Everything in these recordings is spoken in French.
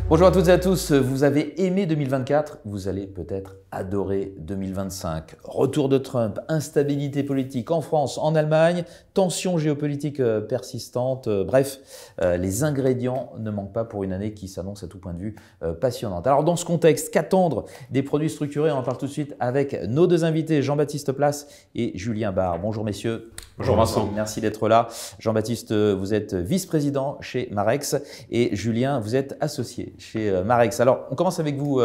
Bonjour à toutes et à tous, vous avez aimé 2024, vous allez peut-être adorer 2025. Retour de Trump, instabilité politique en France, en Allemagne, tensions géopolitiques persistantes, bref, les ingrédients ne manquent pas pour une année qui s'annonce à tout point de vue passionnante. Alors dans ce contexte, qu'attendre des produits structurés? On en parle tout de suite avec nos deux invités, Jean-Baptiste Place et Julien Barre. Bonjour messieurs. Bonjour Vincent. Merci d'être là. Jean-Baptiste, vous êtes vice-président chez Marex et Julien, vous êtes associé chez Marex. Alors, on commence avec vous.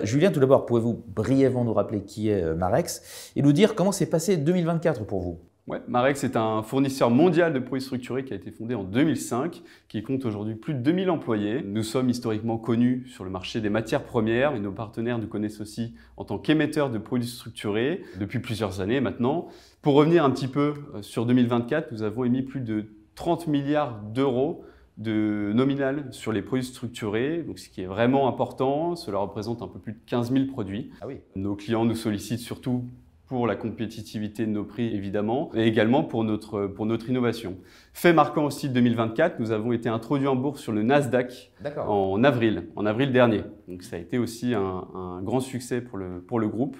Julien, tout d'abord, pouvez-vous brièvement nous rappeler qui est Marex et nous dire comment s'est passé 2024 pour vous? Ouais, Marex est un fournisseur mondial de produits structurés qui a été fondé en 2005, qui compte aujourd'hui plus de 2000 employés. Nous sommes historiquement connus sur le marché des matières premières et nos partenaires nous connaissent aussi en tant qu'émetteurs de produits structurés depuis plusieurs années maintenant. Pour revenir un petit peu sur 2024, nous avons émis plus de 30 milliards d'euros de nominal sur les produits structurés, donc ce qui est vraiment important. Cela représente un peu plus de 15 000 produits. Ah oui. Nos clients nous sollicitent surtout pour la compétitivité de nos prix évidemment, et également pour notre innovation. Fait marquant aussi de 2024, nous avons été introduits en bourse sur le Nasdaq en avril dernier. Donc ça a été aussi un grand succès pour le groupe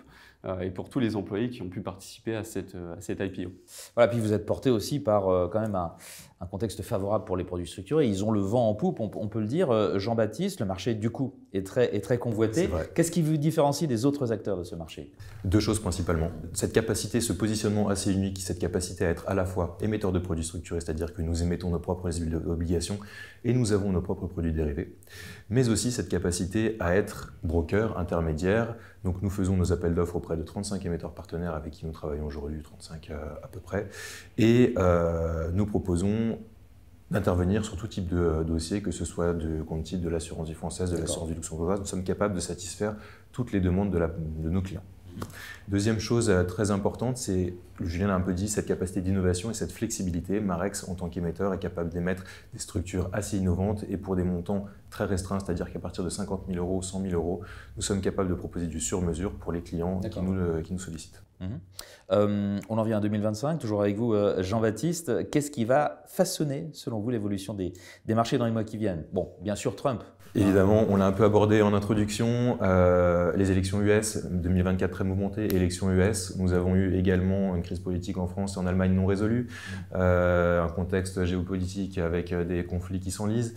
et pour tous les employés qui ont pu participer à cette IPO. Voilà, puis vous êtes porté aussi par quand même un contexte favorable pour les produits structurés. Ils ont le vent en poupe, on peut le dire. Jean-Baptiste, le marché du coup est très convoité. Qu'est-ce qui vous différencie des autres acteurs de ce marché? Deux choses principalement. Cette capacité, ce positionnement assez unique, cette capacité à être à la fois émetteur de produits structurés, c'est-à-dire que nous émettons nos propres obligations et nous avons nos propres produits dérivés, mais aussi cette capacité à être broker, intermédiaire. Donc nous faisons nos appels d'offres auprès de 35 émetteurs partenaires avec qui nous travaillons aujourd'hui, 35 à peu près, et nous proposons d'intervenir sur tout type de dossier, que ce soit du compte titre de l'assurance vie française, de l'assurance vie luxembourgeoise. Nous sommes capables de satisfaire toutes les demandes de nos clients. Deuxième chose très importante, c'est, Julien l'a un peu dit, cette capacité d'innovation et cette flexibilité. Marex, en tant qu'émetteur, est capable d'émettre des structures assez innovantes et pour des montants très restreints, c'est-à-dire qu'à partir de 50 000 euros, 100 000 euros, nous sommes capables de proposer du sur-mesure pour les clients qui nous sollicitent. On en vient à 2025, toujours avec vous Jean-Baptiste. Qu'est-ce qui va façonner, selon vous, l'évolution des marchés dans les mois qui viennent? Bon, bien sûr Trump. Évidemment, on l'a un peu abordé en introduction, les élections US, 2024 très mouvementées, élections US. Nous avons eu également une crise politique en France et en Allemagne non résolue, un contexte géopolitique avec des conflits qui s'enlisent.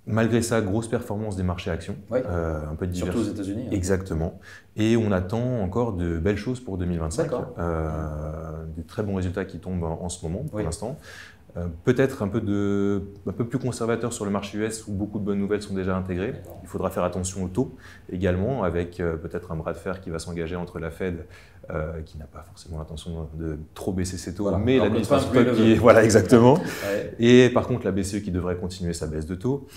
Malgré ça, grosse performance des marchés actions, un peu de surtout aux États-Unis. Exactement. Et on attend encore de belles choses pour 2025, des très bons résultats qui tombent en ce moment pour l'instant. Peut-être un peu plus conservateur sur le marché US où beaucoup de bonnes nouvelles sont déjà intégrées. Il faudra faire attention aux taux également, avec peut-être un bras de fer qui va s'engager entre la Fed, qui n'a pas forcément l'intention de trop baisser ses taux, mais l'administration qui est… Voilà, exactement. Et par contre, la BCE qui devrait continuer sa baisse de taux.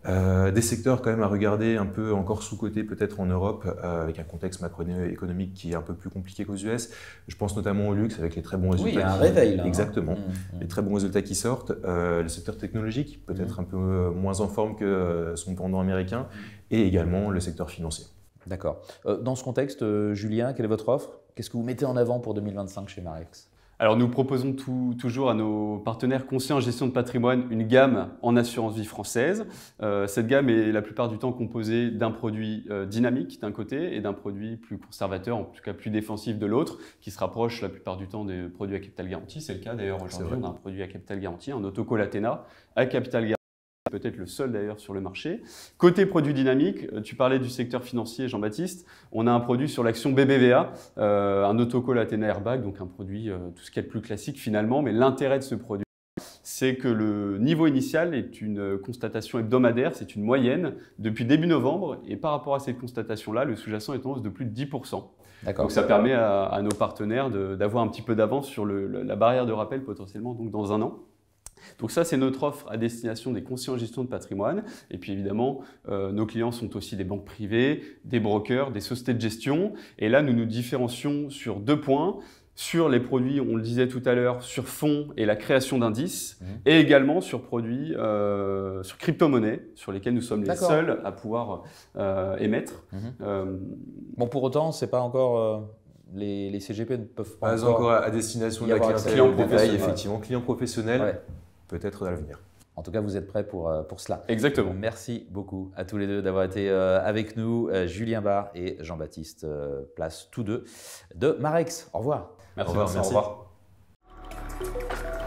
Des secteurs quand même à regarder un peu encore sous-cotés peut-être en Europe, avec un contexte macroéconomique qui est un peu plus compliqué qu'aux US. Je pense notamment au luxe, avec les très bons résultats. Oui, il y a un réveil là. Exactement. Les très bons résultats qui sortent, le secteur technologique, peut-être un peu moins en forme que son pendant américain, et également le secteur financier. D'accord. Dans ce contexte, Julien, quelle est votre offre? Qu'est-ce que vous mettez en avant pour 2025 chez Marex? Alors nous proposons toujours à nos partenaires conseillers en gestion de patrimoine une gamme en assurance vie française. Cette gamme est la plupart du temps composée d'un produit dynamique d'un côté et d'un produit plus conservateur, en tout cas plus défensif de l'autre, qui se rapproche la plupart du temps des produits à capital garanti. C'est le cas d'ailleurs aujourd'hui, on a un produit à capital garanti, un autocall Athena à capital garanti. Peut-être le seul d'ailleurs sur le marché. Côté produit dynamique, tu parlais du secteur financier, Jean-Baptiste, on a un produit sur l'action BBVA, un autocall Athena Airbag, donc un produit tout ce qui est le plus classique finalement, mais l'intérêt de ce produit, c'est que le niveau initial est une constatation hebdomadaire, c'est une moyenne depuis début novembre, et par rapport à cette constatation-là, le sous-jacent est en hausse de plus de 10%. Donc ça permet à nos partenaires d'avoir un petit peu d'avance sur la barrière de rappel potentiellement donc dans un an. Donc ça, c'est notre offre à destination des conseillers en gestion de patrimoine. Et puis évidemment, nos clients sont aussi des banques privées, des brokers, des sociétés de gestion. Et là, nous nous différencions sur deux points. Sur les produits, on le disait tout à l'heure, sur fonds et la création d'indices, et également sur produits, sur crypto-monnaies, sur lesquels nous sommes les seuls à pouvoir émettre. Bon, pour autant, c'est pas encore… les CGP ne peuvent pas Pas encore à destination de y la avoir clientèle accès. de détail, Client effectivement. Client professionnel, Ouais. peut-être à l'avenir. En tout cas, vous êtes prêts pour cela. Exactement. Merci beaucoup à tous les deux d'avoir été avec nous. Julien Barre et Jean-Baptiste Place, tous deux, de Marex. Au revoir. Merci Au revoir, Vincent, merci. au revoir.